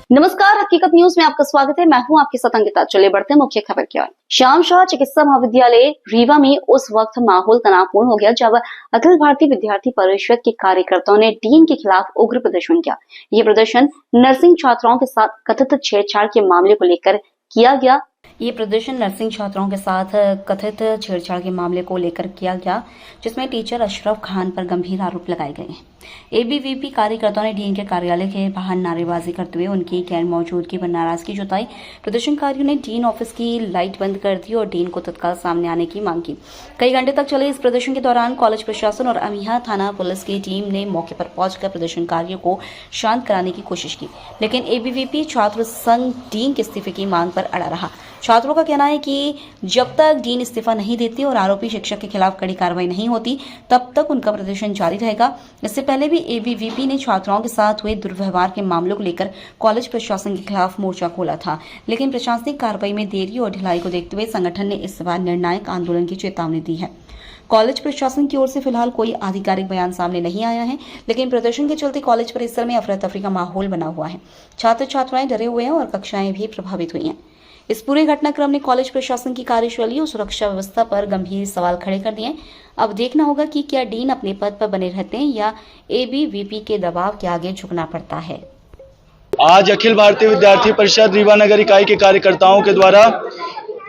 नमस्कार, हकीकत न्यूज में आपका स्वागत है। मैं हूं आपके साथ अंकिता। चलिए बढ़ते हैं मुख्य खबर की ओर। श्याम शाह चिकित्सा महाविद्यालय रीवा में उस वक्त माहौल तनावपूर्ण हो गया जब अखिल भारतीय विद्यार्थी परिषद के कार्यकर्ताओं ने डीन के खिलाफ उग्र प्रदर्शन किया। ये प्रदर्शन नर्सिंग छात्राओं के साथ कथित छेड़छाड़ के मामले को लेकर किया गया। जिसमें टीचर अशरफ खान पर गंभीर आरोप लगाए गए हैं। एबीवीपी कार्यकर्ताओं ने डीन के कार्यालय के बाहर नारेबाजी करते हुए उनकी गैर मौजूदगी पर नाराजगी जताई। प्रदर्शनकारियों ने डीन ऑफिस की लाइट बंद कर दी और डीन को तत्काल सामने आने की मांग की। कई घंटे तक चले इस प्रदर्शन के दौरान कॉलेज प्रशासन और अमिया थाना पुलिस की टीम ने मौके पर पहुंचकर प्रदर्शनकारियों को शांत कराने की कोशिश की, लेकिन एबीवीपी छात्र संघ डीन के इस्तीफे की मांग पर अड़ा रहा। छात्रों का कहना है कि जब तक डीन इस्तीफा नहीं देती और आरोपी शिक्षक के खिलाफ कड़ी कार्रवाई नहीं होती तब तक उनका प्रदर्शन जारी रहेगा। इससे पहले भी एबीवीपी ने छात्राओं के साथ हुए दुर्व्यवहार के मामलों को लेकर कॉलेज प्रशासन के खिलाफ मोर्चा खोला था, लेकिन प्रशासनिक कार्रवाई में देरी और ढिलाई को देखते हुए संगठन ने इस बार निर्णायक आंदोलन की चेतावनी दी है। कॉलेज प्रशासन की ओर से फिलहाल कोई आधिकारिक बयान सामने नहीं आया है, लेकिन प्रदर्शन के चलते कॉलेज परिसर में अफरा तफरी का माहौल बना हुआ है। छात्र छात्राएं डरे हुए हैं और कक्षाएं भी प्रभावित हुई हैं। इस पूरे घटनाक्रम ने कॉलेज प्रशासन की कार्यशैली और सुरक्षा व्यवस्था पर गंभीर सवाल खड़े कर दिए। अब देखना होगा कि क्या डीन अपने पद पर बने रहते हैं या एबीवीपी के दबाव के आगे झुकना पड़ता है। आज अखिल भारतीय विद्यार्थी परिषद रीवा नगर इकाई के कार्यकर्ताओं के द्वारा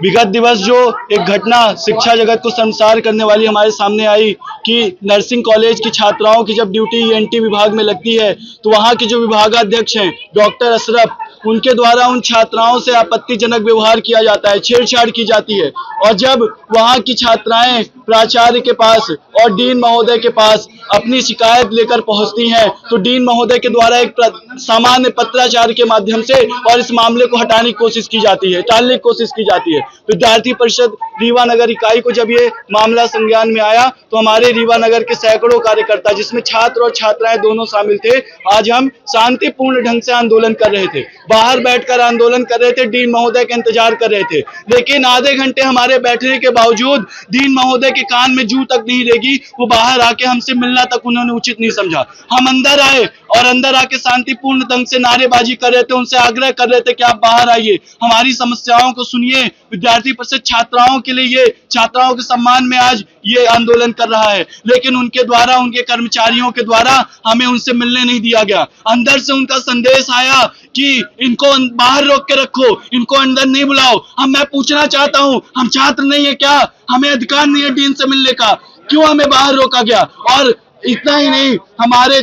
विगत दिवस जो एक घटना शिक्षा जगत को शर्मसार करने वाली हमारे सामने आई कि नर्सिंग कॉलेज की छात्राओं की जब ड्यूटी ईएनटी विभाग में लगती है तो वहां के जो विभागाध्यक्ष हैं डॉक्टर अशरफ, उनके द्वारा उन छात्राओं से आपत्तिजनक व्यवहार किया जाता है, छेड़छाड़ की जाती है। और जब वहां की छात्राएं प्राचार्य के पास और डीन महोदय के पास अपनी शिकायत लेकर पहुंचती हैं तो डीन महोदय के द्वारा एक सामान्य पत्राचार के माध्यम से और इस मामले को हटाने की कोशिश की जाती है, टालने की कोशिश की जाती है। विद्यार्थी परिषद रीवा नगर इकाई को जब ये मामला संज्ञान में आया तो हमारे रीवा नगर के सैकड़ों कार्यकर्ता, जिसमें छात्र और छात्राएं दोनों शामिल थे, आज हम शांतिपूर्ण ढंग से आंदोलन कर रहे थे। बाहर बैठकर आंदोलन कर रहे थे, डीन महोदय का इंतजार कर रहे थे, लेकिन आधे घंटे हमारे बैठने के बावजूद डीन महोदय के कान में जू तक नहीं रेगी। वो बाहर आके हमसे मिलना तक उन्होंने उचित नहीं समझा। हम अंदर आए और अंदर आके शांतिपूर्ण ढंग से नारेबाजी कर रहे थे, उनसे आग्रह कर रहे थे कि आप बाहर आइए, हमारी समस्याओं को सुनिए। विद्यार्थी परिषद छात्राओं के लिए, ये छात्राओं के सम्मान में आज ये आंदोलन कर रहा है, लेकिन उनके द्वारा, उनके कर्मचारियों के द्वारा हमें उनसे मिलने नहीं दिया गया। अंदर से उनका संदेश आया कि इनको बाहर रोक के रखो, इनको अंदर नहीं बुलाओ। मैं पूछना चाहता हूं, हम छात्र नहीं है क्या? हमें अधिकार नहीं है डीन से मिलने का? क्यों हमें बाहर रोका गया? और इतना ही नहीं, हमारे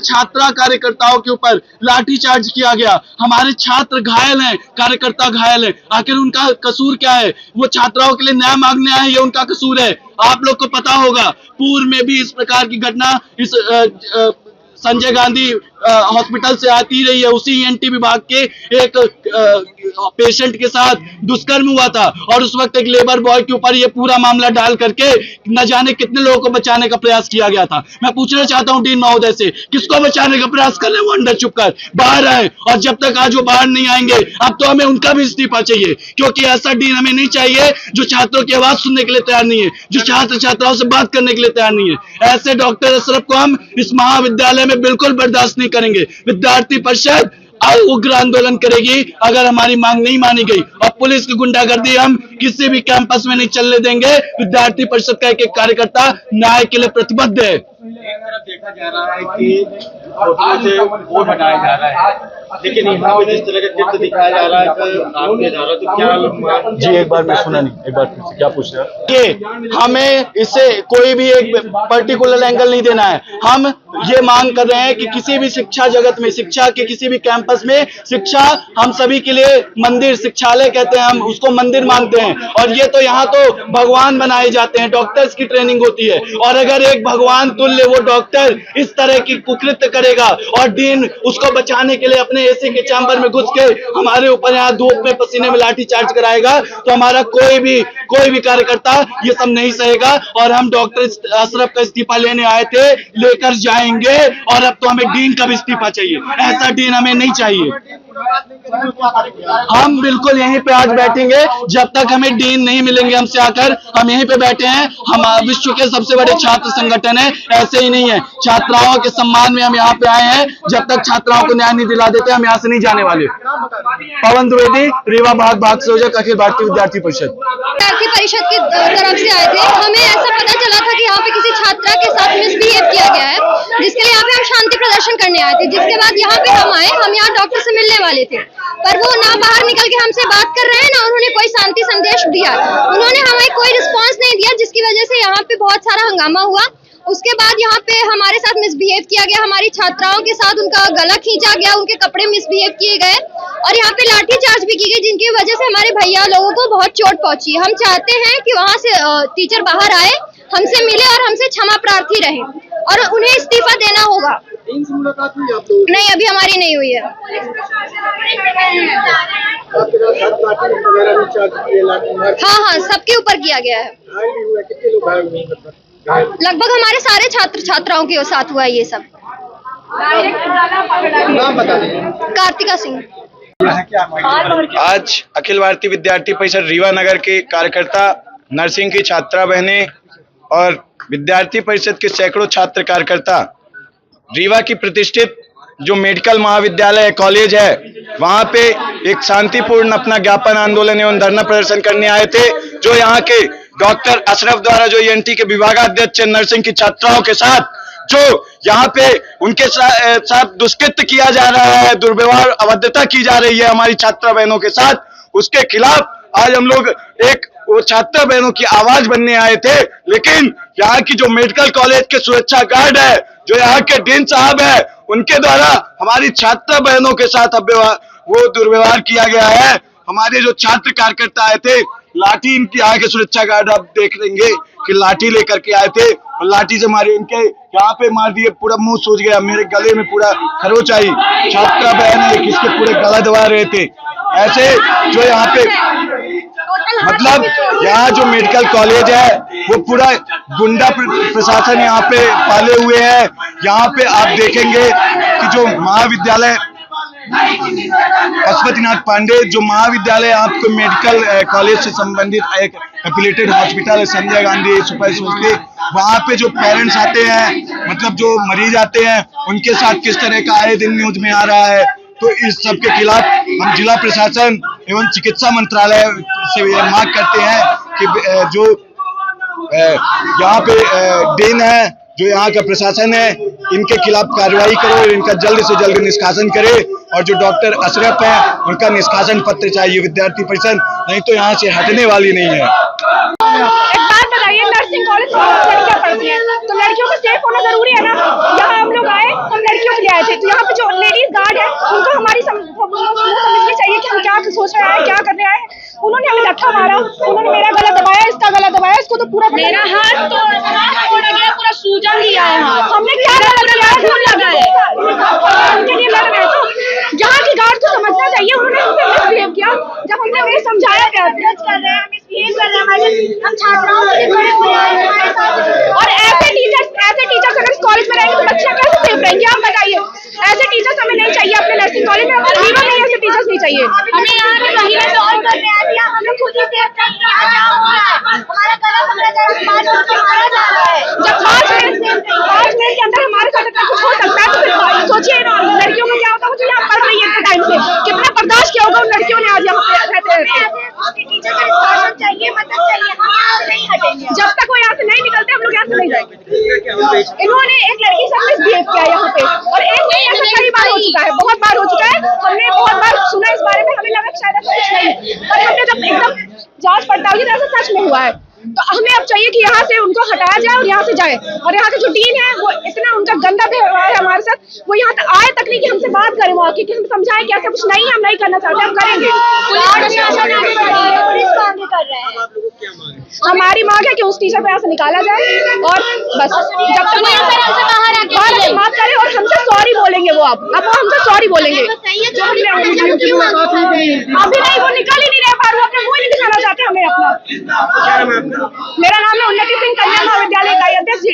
छात्रा कार्यकर्ताओं के ऊपर लाठीचार्ज किया गया। हमारे छात्र घायल हैं, कार्यकर्ता घायल हैं। आखिर उनका कसूर क्या है? वो छात्राओं के लिए न्याय मांगने आए, ये उनका कसूर है। आप लोग को पता होगा पूर्व में भी इस प्रकार की घटना इस संजय गांधी हॉस्पिटल से आती रही है। उसी ईएनटी विभाग के एक पेशेंट के साथ दुष्कर्म हुआ था और उस वक्त एक लेबर बॉय के ऊपर ये पूरा मामला डाल करके न जाने कितने लोगों को बचाने का प्रयास किया गया था। मैं पूछना चाहता हूं डीन महोदय से, किसको बचाने का प्रयास कर रहे हैं? वो अंदर चुप कर बाहर आए, और जब तक आज वो बाहर नहीं आएंगे अब तो हमें उनका भी इस्तीफा चाहिए, क्योंकि ऐसा डीन हमें नहीं चाहिए जो छात्रों की आवाज सुनने के लिए तैयार नहीं है, जो छात्र छात्राओं से बात करने के लिए तैयार नहीं है। ऐसे डॉक्टर अशरफ को हम इस महाविद्यालय में बिल्कुल बर्दाश्त नहीं करेंगे। विद्यार्थी परिषद उग्र आंदोलन करेगी अगर हमारी मांग नहीं मानी गई, और पुलिस की गुंडागर्दी हम किसी भी कैंपस में नहीं चलने देंगे। विद्यार्थी परिषद का एक कार्यकर्ता न्याय के लिए प्रतिबद्ध है। एक तरफ देखा जा रहा है कि होटलों से वोट हटाया जा रहा है, लेकिन यहाँ पे जिस तरह का चित्र दिखाया जा रहा है आपके द्वारा, तो क्या जी एक बार मैं सुना नहीं, एक बार फिर से क्या पूछ रहे हैं? हमें इससे कोई भी एक पर्टिकुलर एंगल नहीं देना है। हम ये मांग कर रहे हैं कि किसी भी शिक्षा जगत में, शिक्षा के किसी भी कैंपस में, शिक्षा हम सभी के लिए मंदिर, शिक्षालय कहते हैं, हम उसको मंदिर मानते हैं। और ये तो यहाँ तो भगवान बनाए जाते हैं, डॉक्टर्स की ट्रेनिंग होती है, और अगर एक भगवान तुल्य वो डॉक्टर इस तरह की कुकृत्य करेगा और डीन उसको बचाने के लिए अपने एसी के चैम्बर में घुस के हमारे ऊपर यहाँ धूप में पसीने में लाठी चार्ज कराएगा, तो हमारा कोई भी कार्यकर्ता ये सब नहीं सहेगा। और हम डॉक्टर अशरफ का इस्तीफा लेने आए थे, लेकर जाएंगे, और अब तो हमें डीन का भी इस्तीफा चाहिए। ऐसा डीन हमें नहीं चाहिए। हम बिल्कुल यहीं पे आज बैठेंगे जब तक हमें डीन नहीं मिलेंगे हमसे आकर। हम यहीं पे बैठे हैं, हम विश्व के सबसे बड़े छात्र संगठन है, ऐसे ही नहीं है। छात्राओं के सम्मान में हम यहाँ पे आए हैं, जब तक छात्राओं को न्याय नहीं दिला देते हम यहाँ से नहीं जाने वाले। पवन द्विवेदी, रीवा भाग संयोजक, अखिल भारतीय विद्यार्थी परिषद। विद्यार्थी परिषद की तरफ से आए थे। हमें ऐसा पता चला था कि यहाँ पे किसी छात्रा के साथ मिसबिहेव किया गया है, जिसके लिए यहाँ पे हम शांति प्रदर्शन करने आए थे। जिसके बाद यहाँ पे हम आए, हम यहाँ डॉक्टर से मिलने वाले थे, पर वो ना बाहर निकल के हमसे बात कर रहे हैं, ना उन्होंने कोई शांति संदेश दिया। उन्होंने हमें कोई रिस्पॉन्स नहीं दिया, जिसकी वजह से यहाँ पे बहुत सारा हंगामा हुआ। उसके बाद यहाँ पे हमारे साथ मिसबिहेव किया गया, हमारी छात्राओं के साथ उनका गला खींचा गया, उनके कपड़े मिसबिहेव किए गए और यहाँ पे लाठी चार्ज भी की गई, जिनकी वजह से हमारे भैया लोगों को बहुत चोट पहुंची। हम चाहते हैं कि वहाँ से टीचर बाहर आए, हमसे मिले और हमसे क्षमा प्रार्थी रहे और उन्हें इस्तीफा देना होगा। नहीं, अभी हमारी नहीं हुई है। हाँ, सबके ऊपर किया गया है। लगभग हमारे सारे छात्र छात्राओं के साथ हुआ है ये सब। कार्तिका सिंह। आज अखिल भारतीय विद्यार्थी परिषद रीवा नगर के कार्यकर्ता, नर्सिंग की छात्रा बहनें और विद्यार्थी परिषद के सैकड़ों छात्र कार्यकर्ता रीवा की प्रतिष्ठित जो मेडिकल महाविद्यालय कॉलेज है वहां पे एक शांतिपूर्ण अपना ज्ञापन आंदोलन एवं धरना प्रदर्शन करने आए थे। जो यहाँ के डॉक्टर अशरफ द्वारा जो ईएनटी के विभागाध्यक्ष नर्सिंग की छात्राओं के साथ जो यहाँ पे उनके साथ दुष्कृत्य किया जा रहा है, दुर्व्यवहार अभद्रता की जा रही है हमारी छात्रा बहनों के साथ, उसके खिलाफ आज हम लोग एक वो छात्रा बहनों की आवाज बनने आए थे। लेकिन यहाँ की जो मेडिकल कॉलेज के सुरक्षा गार्ड है, जो यहाँ के डीन साहब है, उनके द्वारा हमारी छात्रा बहनों के साथ वो दुर्व्यवहार किया गया है। हमारे जो छात्र कार्यकर्ता आए थे, लाठी इनकी यहाँ के सुरक्षा गार्ड आप देख लेंगे कि लाठी लेकर के आए थे और लाठी से मारे, इनके यहाँ पे मार दिए, पूरा मुंह सूज गया, मेरे गले में पूरा खरोच आई। छात्रा बहन है किसके पूरे गला दबा रहे थे। ऐसे जो यहाँ पे मतलब यहाँ जो मेडिकल कॉलेज है वो पूरा गुंडा प्रशासन यहाँ पे पाले हुए है। यहाँ पे आप देखेंगे कि जो महाविद्यालय पशुपतिनाथ पांडे जो महाविद्यालय आपको मेडिकल कॉलेज से संबंधित एक एफिलिएटेड हॉस्पिटल है, संजय गांधी सुपर स्पेशलिटी, वहाँ पे जो पेरेंट्स आते हैं, मतलब जो मरीज आते हैं, उनके साथ किस तरह का आए दिन न्यूज में आ रहा है। तो इस सब के खिलाफ हम जिला प्रशासन एवं चिकित्सा मंत्रालय से मांग करते हैं कि जो यहाँ पे डीन है, जो यहाँ का प्रशासन है, इनके खिलाफ कार्रवाई करो और इनका जल्द से जल्द निष्कासन करे। और जो डॉक्टर अशरफ है उनका निष्कासन पत्र चाहिए विद्यार्थी परिषद, नहीं तो यहाँ से हटने वाली नहीं है। एक बात बताइए, नर्सिंग कॉलेज लड़कियां पढ़ती हैं तो लड़कियों को सेफ होना जरूरी है ना। यहाँ हम लोग आए, हम लड़कियों के लिए आए थे, तो यहाँ पे जो लेडीज गार्ड है उनको हमारी समझनी चाहिए कि हम क्या सोच रहे हैं, क्या करने आए हैं। उन्होंने हमें धक्का मारा, उन्होंने मेरा गला दबाया, इसका गला दबाया, इसको तो पूरा मेरा हाथ तोड़ा गया, पूरा सूजन दिया है हाथ। हमने क्या गलत किया है, खून लगा है, उनके लिए लड़ रहे हैं। तो यहाँ की गार्ड को समझना चाहिए, उन्होंने हमसे मिसबिहेव किया। जब हमने उन्हें समझाया गया कर रहे हैं, मिसबिहेव कर रहे हैं, हम छात्राओं के लिए खड़े हुए हैं। और ऐसे टीचर्स अगर इस कॉलेज में रहेंगे तो बच्चियां कैसे सेफ रहेंगी, आप बताइए। ऐसे टीचर्स हमें नहीं चाहिए अपने नर्सिंग कॉलेज में, हमें रीवा में ऐसे टीचर्स नहीं चाहिए। हमें यहाँ पे महिला सॉल्व करने आ दिया, हमें खुद ही सेफ नहीं हमारा गला पकड़ा जा रहा है। जब 5 मिनट के अंदर हमारे साथ इतना कुछ हो सकता है तो फिर सोचिए ना लड़कियों को क्या होता है, जो यहाँ पढ़ रही है इतने टाइम से, कितना बर्दाश्त किया होगा उन लड़कियों ने आज यहाँ पे रहते। टीचर का रिस्पॉन्स चाहिए, मदद चाहिए, हम यहाँ से नहीं हटेंगे। जब तक वो यहाँ से नहीं निकलते हम लोग यहाँ से नहीं जाएंगे। इन्होंने एक लड़की से मिसबिहेव किया यहाँ पे, और एक नहीं ऐसा कई बार हो चुका है, बहुत बार हो चुका है। हमने बहुत बार सुना इस बारे में, हमें लगा शायद ऐसा कुछ नहीं है, पर हमने जब एकदम जांच पड़ताल की तो ऐसा सच में हुआ है। तो हमें अब चाहिए कि यहाँ से उनको हटाया जाए और यहाँ से जाए। और यहाँ के जो डीन है वो इतना उनका गंदा व्यवहार है हमारे साथ, वो यहाँ तक आए तक नहीं कि हमसे बात करें, वहाँ की कि हम समझाएं कि ऐसा कुछ नहीं है, हम नहीं करना चाहते, हम करेंगे। हमारी मांग है कि उस टीचर को यहाँ से निकाला जाए और बस जब तक बाहर माफ करे और हमसे सॉरी बोलेंगे वो अब वो हमसे सॉरी बोलेंगे। अभी नहीं, वो निकल ही नहीं रहे बाहर, वो अपना मुंह नहीं दिखाना चाहते हमें अपना। मेरा नाम है उन्नति सिंह, कन्या महाविद्यालय का अध्यक्ष।